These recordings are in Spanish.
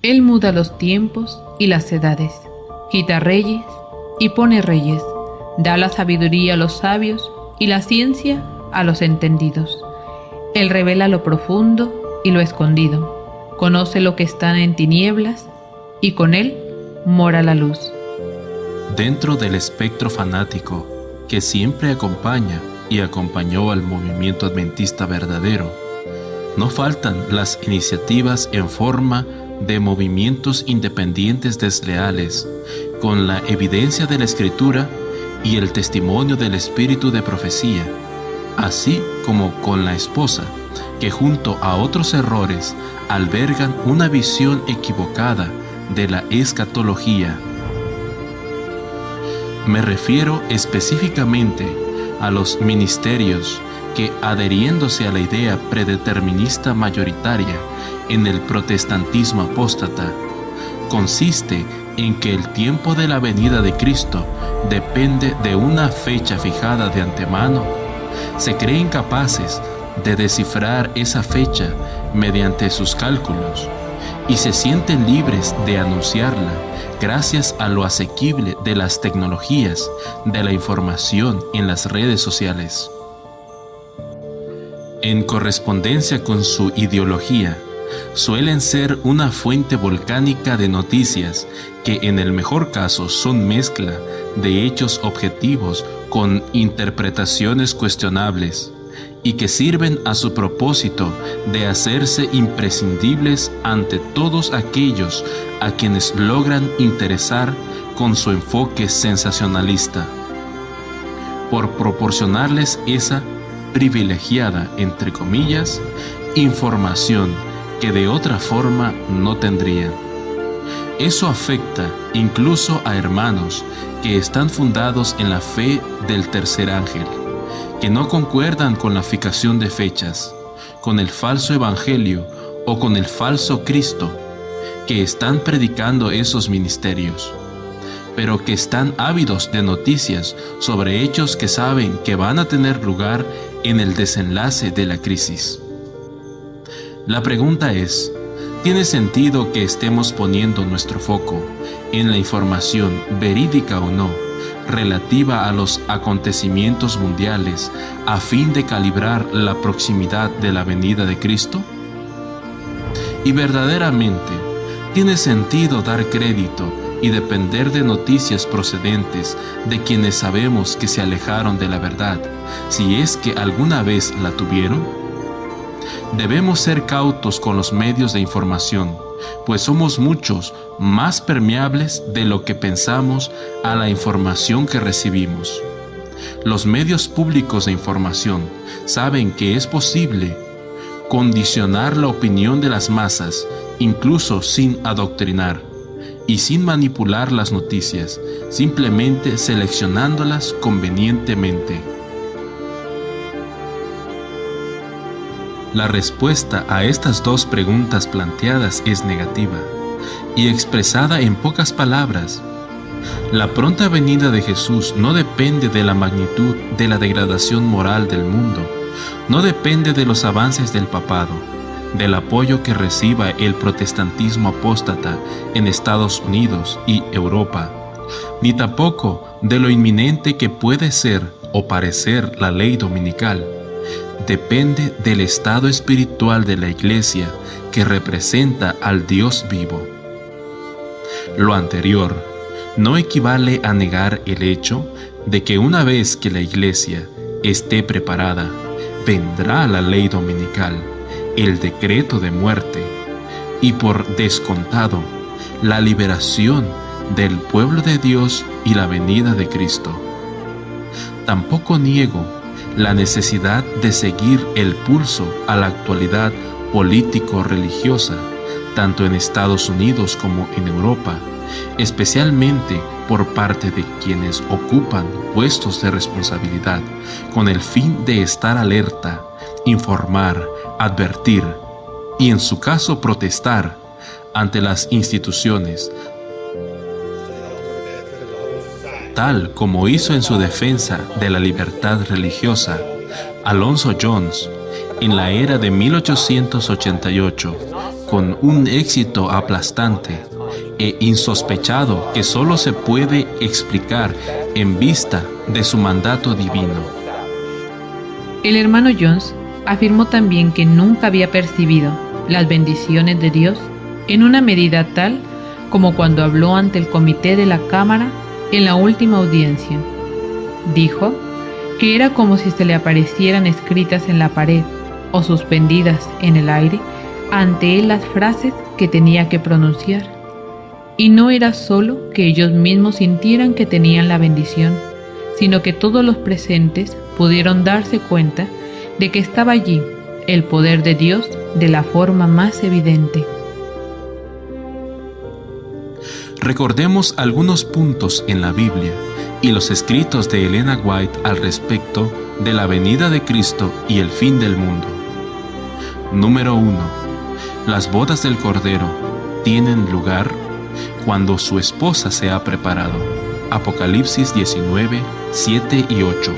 Él muda los tiempos y las edades, quita reyes y pone reyes, da la sabiduría a los sabios y la ciencia a los entendidos. Él revela lo profundo y lo escondido, conoce lo que está en tinieblas y con él mora la luz. Dentro del espectro fanático que siempre acompaña y acompañó al movimiento adventista verdadero, no faltan las iniciativas en forma de movimientos independientes desleales, con la evidencia de la Escritura y el testimonio del espíritu de profecía, así como con la esposa, que junto a otros errores albergan una visión equivocada de la escatología. Me refiero específicamente a los ministerios que, adheriéndose a la idea predeterminista mayoritaria en el protestantismo apóstata, consiste en que el tiempo de la venida de Cristo depende de una fecha fijada de antemano, se creen capaces de descifrar esa fecha mediante sus cálculos y se sienten libres de anunciarla gracias a lo asequible de las tecnologías de la información en las redes sociales. En correspondencia con su ideología, suelen ser una fuente volcánica de noticias que en el mejor caso son mezcla de hechos objetivos con interpretaciones cuestionables y que sirven a su propósito de hacerse imprescindibles ante todos aquellos a quienes logran interesar con su enfoque sensacionalista, por proporcionarles esa privilegiada, entre comillas, información que de otra forma no tendrían. Eso afecta incluso a hermanos que están fundados en la fe del tercer ángel, que no concuerdan con la fijación de fechas, con el falso evangelio o con el falso Cristo, que están predicando esos ministerios, pero que están ávidos de noticias sobre hechos que saben que van a tener lugar en el desenlace de la crisis. La pregunta es, ¿tiene sentido que estemos poniendo nuestro foco en la información, verídica o no, relativa a los acontecimientos mundiales a fin de calibrar la proximidad de la venida de Cristo? Y verdaderamente, ¿tiene sentido dar crédito y depender de noticias procedentes de quienes sabemos que se alejaron de la verdad, si es que alguna vez la tuvieron? Debemos ser cautos con los medios de información, pues somos muchos más permeables de lo que pensamos a la información que recibimos. Los medios públicos de información saben que es posible condicionar la opinión de las masas, incluso sin adoctrinar y sin manipular las noticias, simplemente seleccionándolas convenientemente. La respuesta a estas dos preguntas planteadas es negativa y expresada en pocas palabras. La pronta venida de Jesús no depende de la magnitud de la degradación moral del mundo, no depende de los avances del papado, del apoyo que reciba el protestantismo apóstata en Estados Unidos y Europa, ni tampoco de lo inminente que puede ser o parecer la ley dominical. Depende del estado espiritual de la Iglesia que representa al Dios vivo. Lo anterior no equivale a negar el hecho de que una vez que la Iglesia esté preparada, vendrá la ley dominical, el decreto de muerte y por descontado la liberación del pueblo de Dios y la venida de Cristo. Tampoco niego la necesidad de seguir el pulso a la actualidad político-religiosa, tanto en Estados Unidos como en Europa, especialmente por parte de quienes ocupan puestos de responsabilidad, con el fin de estar alerta, informar, advertir y en su caso protestar ante las instituciones, tal como hizo en su defensa de la libertad religiosa Alonzo Jones en la era de 1888, con un éxito aplastante e insospechado que solo se puede explicar en vista de su mandato divino. El hermano Jones afirmó también que nunca había percibido las bendiciones de Dios en una medida tal como cuando habló ante el comité de la Cámara en la última audiencia. Dijo que era como si se le aparecieran escritas en la pared o suspendidas en el aire ante él las frases que tenía que pronunciar. Y no era solo que ellos mismos sintieran que tenían la bendición, sino que todos los presentes pudieron darse cuenta de que estaba allí el poder de Dios de la forma más evidente. Recordemos algunos puntos en la Biblia y los escritos de Elena White al respecto de la venida de Cristo y el fin del mundo. Número 1. Las bodas del Cordero tienen lugar cuando su esposa se ha preparado. Apocalipsis 19, 7 y 8.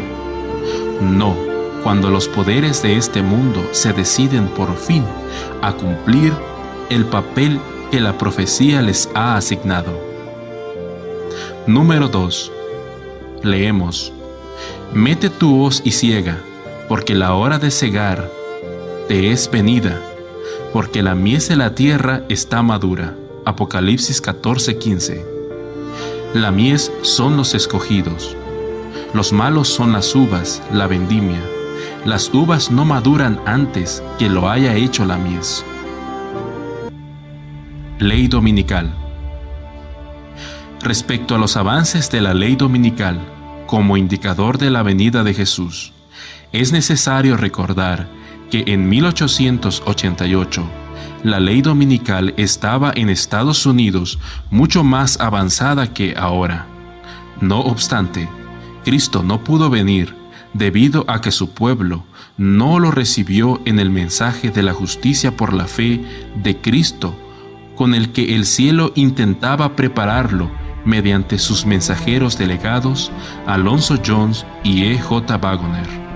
No, cuando los poderes de este mundo se deciden por fin a cumplir el papel que la profecía les ha asignado. Número 2. Leemos: Mete tu hoz y ciega, porque la hora de cegar te es venida, porque la mies de la tierra está madura. Apocalipsis 14:15. La mies son los escogidos. Los malos son las uvas, la vendimia. Las uvas no maduran antes que lo haya hecho la mies. Ley dominical. Respecto a los avances de la ley dominical, como indicador de la venida de Jesús, es necesario recordar que en 1888, la ley dominical estaba en Estados Unidos mucho más avanzada que ahora. No obstante, Cristo no pudo venir debido a que su pueblo no lo recibió en el mensaje de la justicia por la fe de Cristo, con el que el cielo intentaba prepararlo mediante sus mensajeros delegados, Alonzo Jones y E.J. Waggoner.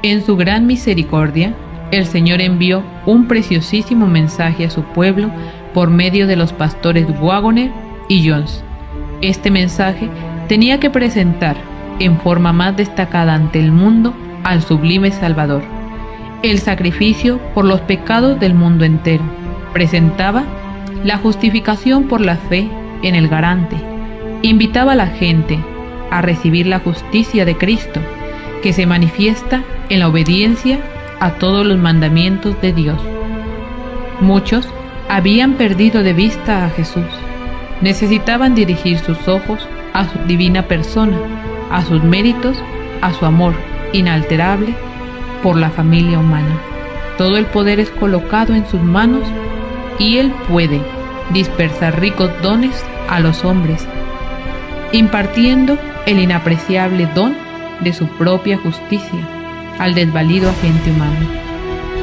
En su gran misericordia, el Señor envió un preciosísimo mensaje a su pueblo por medio de los pastores Waggoner y Jones. Este mensaje tenía que presentar en forma más destacada ante el mundo al sublime Salvador. El sacrificio por los pecados del mundo entero presentaba la justificación por la fe en el garante. Invitaba a la gente a recibir la justicia de Cristo, que se manifiesta en la obediencia a todos los mandamientos de Dios. Muchos habían perdido de vista a Jesús. Necesitaban dirigir sus ojos a su divina persona, a sus méritos, a su amor inalterable por la familia humana. Todo el poder es colocado en sus manos y Él puede dispersar ricos dones a los hombres, impartiendo el inapreciable don de su propia justicia al desvalido agente humano.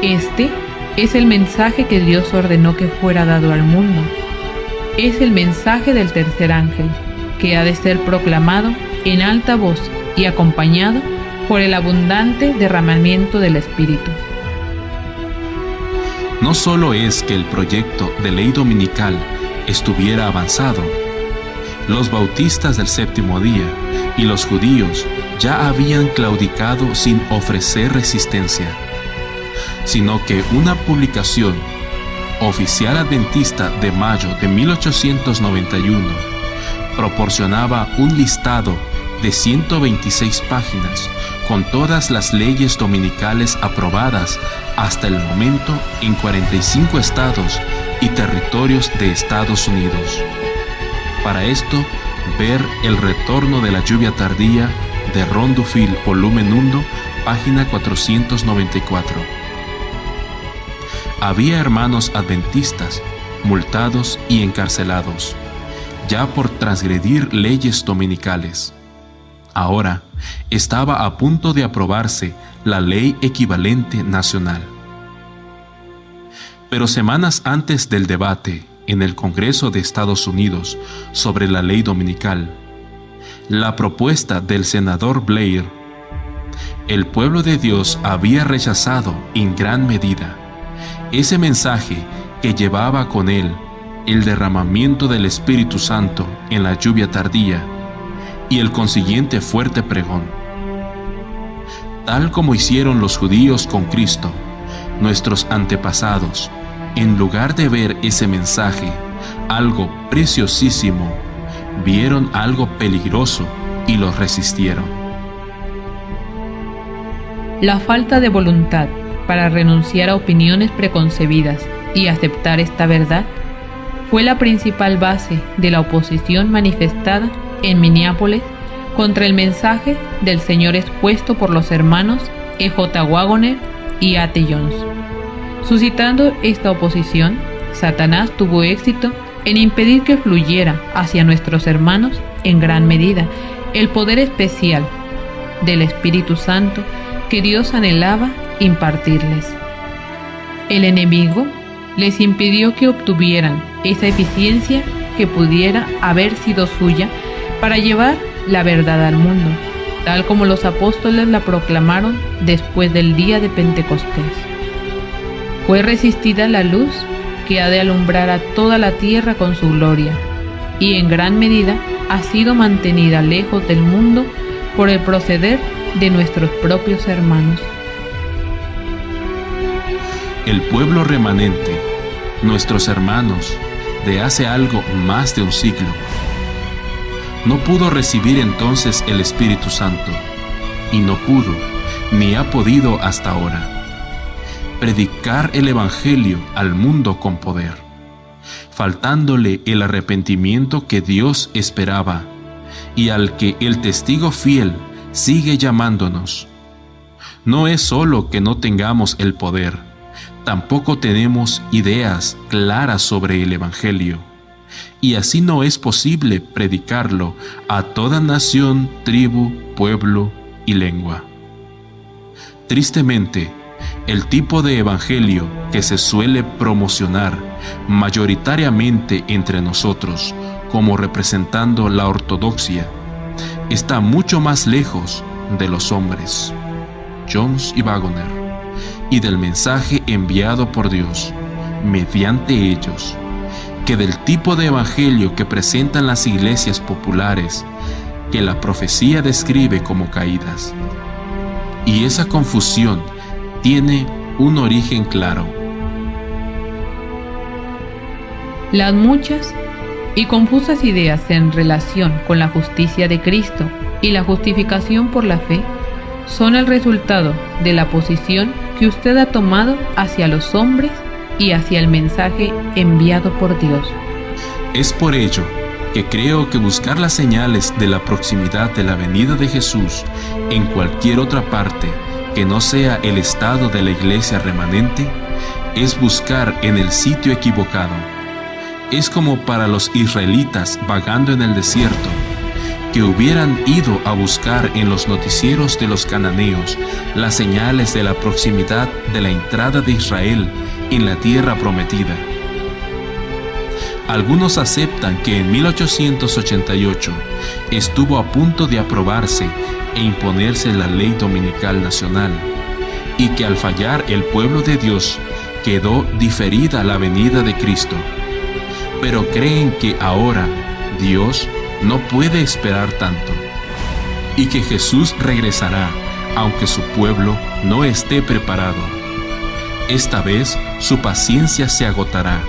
Este es el mensaje que Dios ordenó que fuera dado al mundo. Es el mensaje del tercer ángel, que ha de ser proclamado en alta voz y acompañado por el abundante derramamiento del Espíritu. No solo es que el proyecto de ley dominical estuviera avanzado, los bautistas del séptimo día y los judíos ya habían claudicado sin ofrecer resistencia, sino que una publicación oficial adventista de mayo de 1891 proporcionaba un listado de 126 páginas con todas las leyes dominicales aprobadas hasta el momento en 45 estados y territorios de Estados Unidos. Para esto, ver El retorno de la lluvia tardía de Ron Dufil, volumen 1, página 494. Había hermanos adventistas multados y encarcelados, ya por transgredir leyes dominicales. Ahora estaba a punto de aprobarse la ley equivalente nacional. Pero semanas antes del debate en el Congreso de Estados Unidos sobre la ley dominical, la propuesta del senador Blair, el pueblo de Dios había rechazado en gran medida ese mensaje que llevaba con él el derramamiento del Espíritu Santo en la lluvia tardía y el consiguiente fuerte pregón. Tal como hicieron los judíos con Cristo, nuestros antepasados, en lugar de ver ese mensaje, algo preciosísimo, vieron algo peligroso y lo resistieron. La falta de voluntad para renunciar a opiniones preconcebidas y aceptar esta verdad fue la principal base de la oposición manifestada en Minneapolis contra el mensaje del Señor expuesto por los hermanos E.J. Waggoner y A.T. Jones. Suscitando esta oposición, Satanás tuvo éxito en impedir que fluyera hacia nuestros hermanos en gran medida el poder especial del Espíritu Santo que Dios anhelaba impartirles. El enemigo les impidió que obtuvieran esa eficiencia que pudiera haber sido suya para llevar la verdad al mundo, tal como los apóstoles la proclamaron después del día de Pentecostés. Fue resistida la luz que ha de alumbrar a toda la tierra con su gloria, y en gran medida ha sido mantenida lejos del mundo por el proceder de nuestros propios hermanos. El pueblo remanente, nuestros hermanos, de hace algo más de un siglo, no pudo recibir entonces el Espíritu Santo, y no pudo, ni ha podido hasta ahora, predicar el Evangelio al mundo con poder, faltándole el arrepentimiento que Dios esperaba y al que el testigo fiel sigue llamándonos. No es solo que no tengamos el poder, tampoco tenemos ideas claras sobre el Evangelio, y así no es posible predicarlo a toda nación, tribu, pueblo y lengua. Tristemente, el tipo de evangelio que se suele promocionar mayoritariamente entre nosotros como representando la ortodoxia está mucho más lejos de los hombres, Jones y Waggoner, y del mensaje enviado por Dios mediante ellos, que del tipo de evangelio que presentan las iglesias populares que la profecía describe como caídas. Y esa confusión tiene un origen claro. Las muchas y confusas ideas en relación con la justicia de Cristo y la justificación por la fe son el resultado de la posición que usted ha tomado hacia los hombres y hacia el mensaje enviado por Dios. Es por ello que creo que buscar las señales de la proximidad de la venida de Jesús en cualquier otra parte que no sea el estado de la iglesia remanente es buscar en el sitio equivocado. Es como para los israelitas vagando en el desierto, que hubieran ido a buscar en los noticieros de los cananeos las señales de la proximidad de la entrada de Israel en la tierra prometida. Algunos aceptan que en 1888 estuvo a punto de aprobarse e imponerse la ley dominical nacional, y que al fallar el pueblo de Dios quedó diferida la venida de Cristo. Pero creen que ahora Dios no puede esperar tanto, y que Jesús regresará aunque su pueblo no esté preparado. Esta vez su paciencia se agotará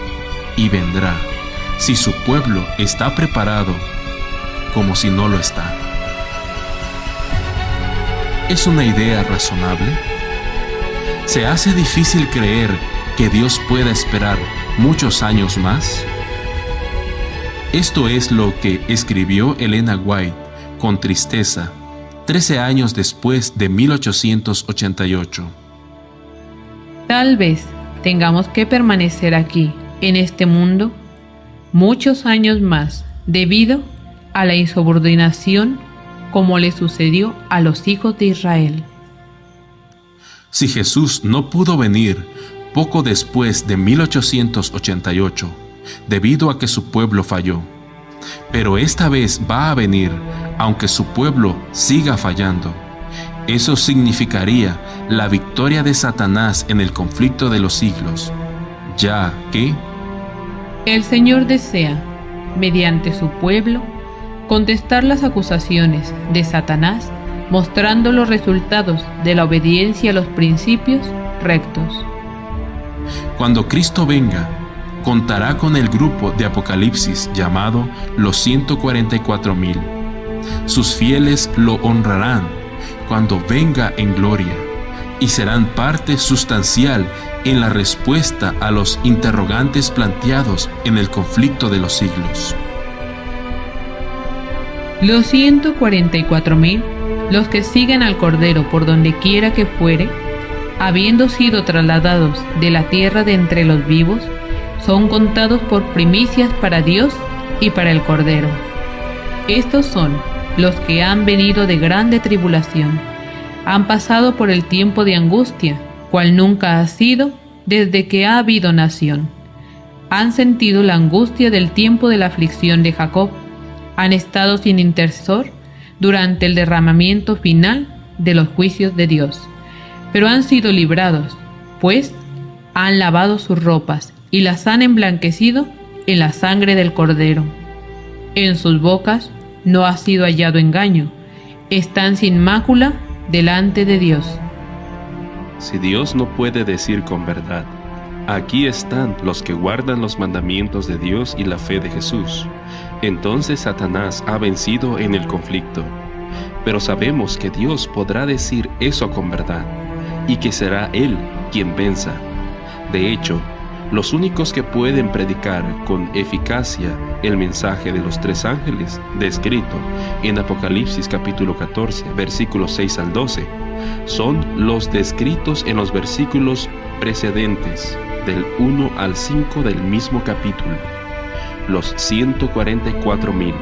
y vendrá, si su pueblo está preparado, como si no lo está. ¿Es una idea razonable? ¿Se hace difícil creer que Dios pueda esperar muchos años más? Esto es lo que escribió Elena White con tristeza 13 años después de 1888. Tal vez tengamos que permanecer aquí, en este mundo, muchos años más, debido a la insubordinación como le sucedió a los hijos de Israel. Si Jesús no pudo venir poco después de 1888, debido a que su pueblo falló, pero esta vez va a venir aunque su pueblo siga fallando, Eso significaría la victoria de Satanás en el conflicto de los siglos, ya que el Señor desea, mediante su pueblo, contestar las acusaciones de Satanás, mostrando los resultados de la obediencia a los principios rectos. Cuando Cristo venga, contará con el grupo de Apocalipsis llamado los 144,000. Sus fieles lo honrarán cuando venga en gloria y serán parte sustancial en la respuesta a los interrogantes planteados en el conflicto de los siglos. Los 144,000, los que siguen al Cordero por donde quiera que fuere, habiendo sido trasladados de la tierra de entre los vivos, son contados por primicias para Dios y para el Cordero. Estos son los que han venido de grande tribulación, han pasado por el tiempo de angustia, cual nunca ha sido desde que ha habido nación. Han sentido la angustia del tiempo de la aflicción de Jacob, han estado sin intercesor durante el derramamiento final de los juicios de Dios, pero han sido librados, pues han lavado sus ropas y las han emblanquecido en la sangre del Cordero. En sus bocas no ha sido hallado engaño, están sin mácula delante de Dios. Si Dios no puede decir con verdad, aquí están los que guardan los mandamientos de Dios y la fe de Jesús, entonces Satanás ha vencido en el conflicto. Pero sabemos que Dios podrá decir eso con verdad, y que será Él quien venza. De hecho, los únicos que pueden predicar con eficacia el mensaje de los 3 ángeles, descrito en Apocalipsis capítulo 14, versículos 6 al 12, son los descritos en los versículos precedentes, del 1 al 5 del mismo capítulo, los 144,000.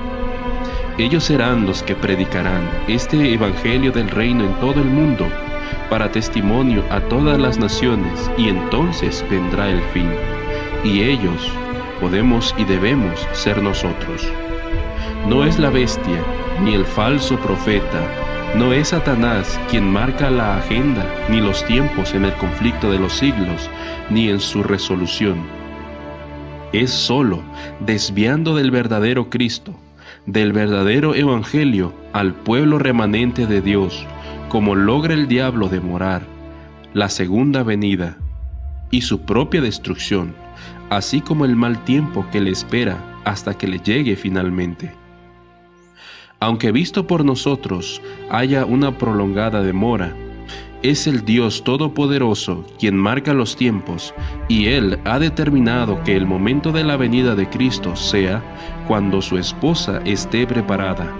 Ellos serán los que predicarán este evangelio del reino en todo el mundo, para testimonio a todas las naciones, y entonces vendrá el fin. Y ellos podemos y debemos ser nosotros. No es la bestia, ni el falso profeta, no es Satanás quien marca la agenda, ni los tiempos en el conflicto de los siglos, ni en su resolución. Es solo desviando del verdadero Cristo, del verdadero Evangelio, al pueblo remanente de Dios, como logra el diablo demorar la segunda venida y su propia destrucción, así como el mal tiempo que le espera hasta que le llegue finalmente. Aunque visto por nosotros haya una prolongada demora, es el Dios Todopoderoso quien marca los tiempos, y Él ha determinado que el momento de la venida de Cristo sea cuando su esposa esté preparada.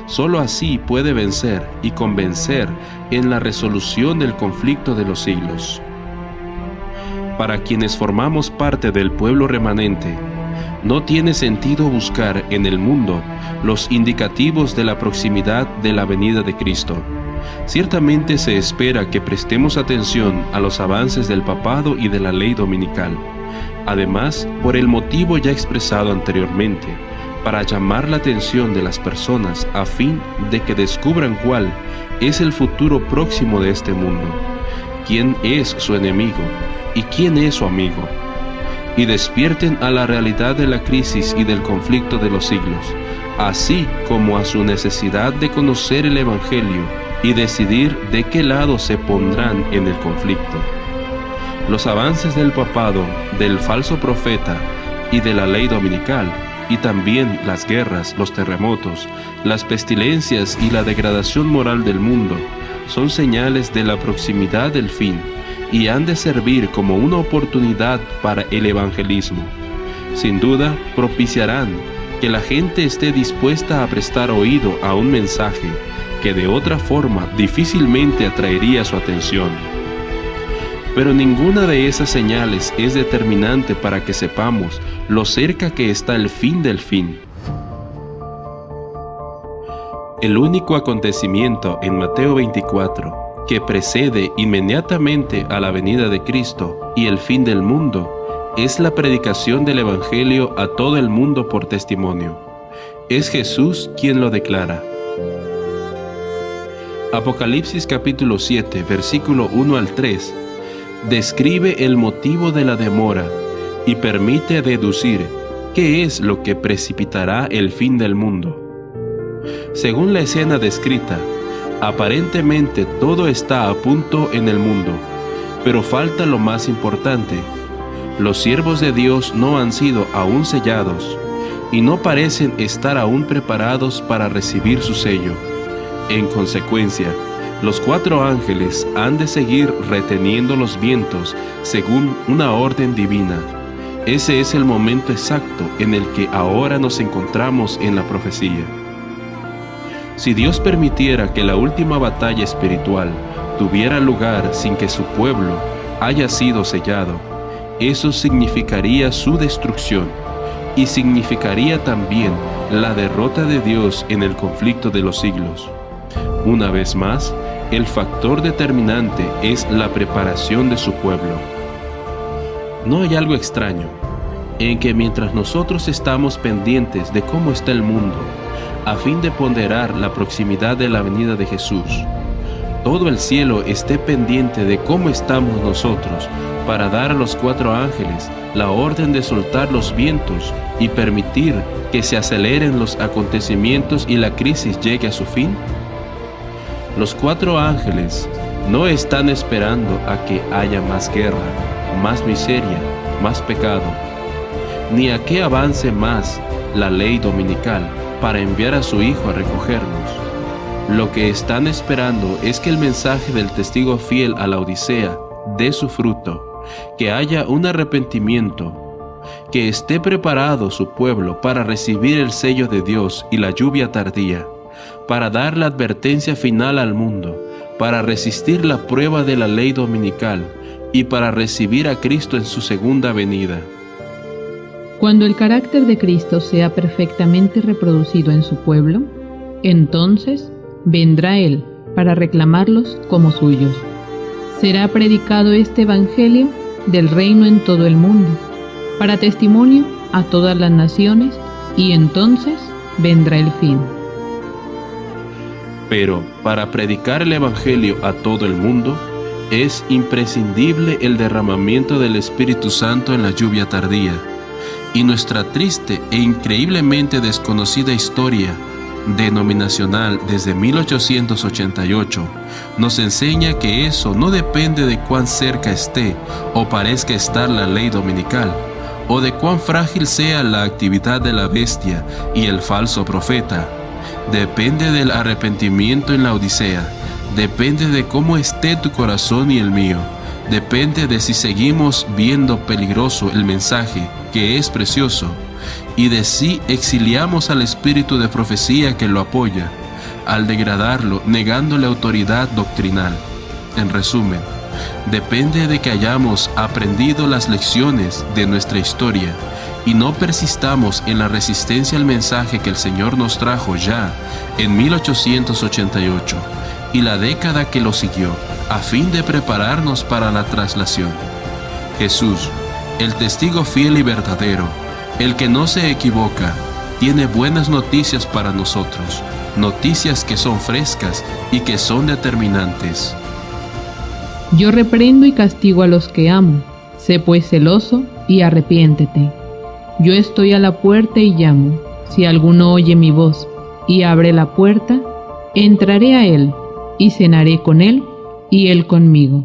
Solo así puede vencer y convencer en la resolución del conflicto de los siglos. Para quienes formamos parte del pueblo remanente, no tiene sentido buscar en el mundo los indicativos de la proximidad de la venida de Cristo. Ciertamente se espera que prestemos atención a los avances del papado y de la ley dominical. Además, por el motivo ya expresado anteriormente, para llamar la atención de las personas a fin de que descubran cuál es el futuro próximo de este mundo, quién es su enemigo y quién es su amigo, y despierten a la realidad de la crisis y del conflicto de los siglos, así como a su necesidad de conocer el Evangelio y decidir de qué lado se pondrán en el conflicto. Los avances del papado, del falso profeta y de la ley dominical, y también las guerras, los terremotos, las pestilencias y la degradación moral del mundo, son señales de la proximidad del fin y han de servir como una oportunidad para el evangelismo. Sin duda, propiciarán que la gente esté dispuesta a prestar oído a un mensaje que de otra forma difícilmente atraería su atención. Pero ninguna de esas señales es determinante para que sepamos lo cerca que está el fin del fin. El único acontecimiento en Mateo 24 que precede inmediatamente a la venida de Cristo y el fin del mundo es la predicación del Evangelio a todo el mundo por testimonio. Es Jesús quien lo declara. Apocalipsis capítulo 7, versículo 1 al 3, describe el motivo de la demora y permite deducir qué es lo que precipitará el fin del mundo. Según la escena descrita, aparentemente todo está a punto en el mundo, pero falta lo más importante. Los siervos de Dios no han sido aún sellados y no parecen estar aún preparados para recibir su sello. En consecuencia, los 4 ángeles han de seguir reteniendo los vientos según una orden divina. Ese es el momento exacto en el que ahora nos encontramos en la profecía. Si Dios permitiera que la última batalla espiritual tuviera lugar sin que su pueblo haya sido sellado, eso significaría su destrucción y significaría también la derrota de Dios en el conflicto de los siglos. Una vez más, el factor determinante es la preparación de su pueblo. ¿No hay algo extraño en que mientras nosotros estamos pendientes de cómo está el mundo, a fin de ponderar la proximidad de la venida de Jesús, todo el cielo esté pendiente de cómo estamos nosotros para dar a los 4 ángeles la orden de soltar los vientos y permitir que se aceleren los acontecimientos y la crisis llegue a su fin? Los 4 ángeles no están esperando a que haya más guerra, más miseria, más pecado, ni a que avance más la ley dominical para enviar a su Hijo a recogernos. Lo que están esperando es que el mensaje del testigo fiel a la Odisea dé su fruto, que haya un arrepentimiento, que esté preparado su pueblo para recibir el sello de Dios y la lluvia tardía, para dar la advertencia final al mundo, para resistir la prueba de la ley dominical y para recibir a Cristo en su segunda venida. Cuando el carácter de Cristo sea perfectamente reproducido en su pueblo, entonces vendrá Él para reclamarlos como suyos. Será predicado este Evangelio del reino en todo el mundo, para testimonio a todas las naciones, y entonces vendrá el fin. Pero para predicar el Evangelio a todo el mundo, es imprescindible el derramamiento del Espíritu Santo en la lluvia tardía, y nuestra triste e increíblemente desconocida historia denominacional desde 1888 nos enseña que eso no depende de cuán cerca esté o parezca estar la ley dominical, o de cuán frágil sea la actividad de la bestia y el falso profeta. Depende del arrepentimiento en la Odisea, depende de cómo esté tu corazón y el mío, depende de si seguimos viendo peligroso el mensaje, que es precioso, y de si exiliamos al espíritu de profecía que lo apoya, al degradarlo negándole autoridad doctrinal. En resumen, depende de que hayamos aprendido las lecciones de nuestra historia y no persistamos en la resistencia al mensaje que el Señor nos trajo ya en 1888 y la década que lo siguió, a fin de prepararnos para la traslación. Jesús, el testigo fiel y verdadero, el que no se equivoca, tiene buenas noticias para nosotros, noticias que son frescas y que son determinantes. Yo reprendo y castigo a los que amo, sé pues celoso y arrepiéntete. Yo estoy a la puerta y llamo. Si alguno oye mi voz y abre la puerta, entraré a él y cenaré con él y él conmigo.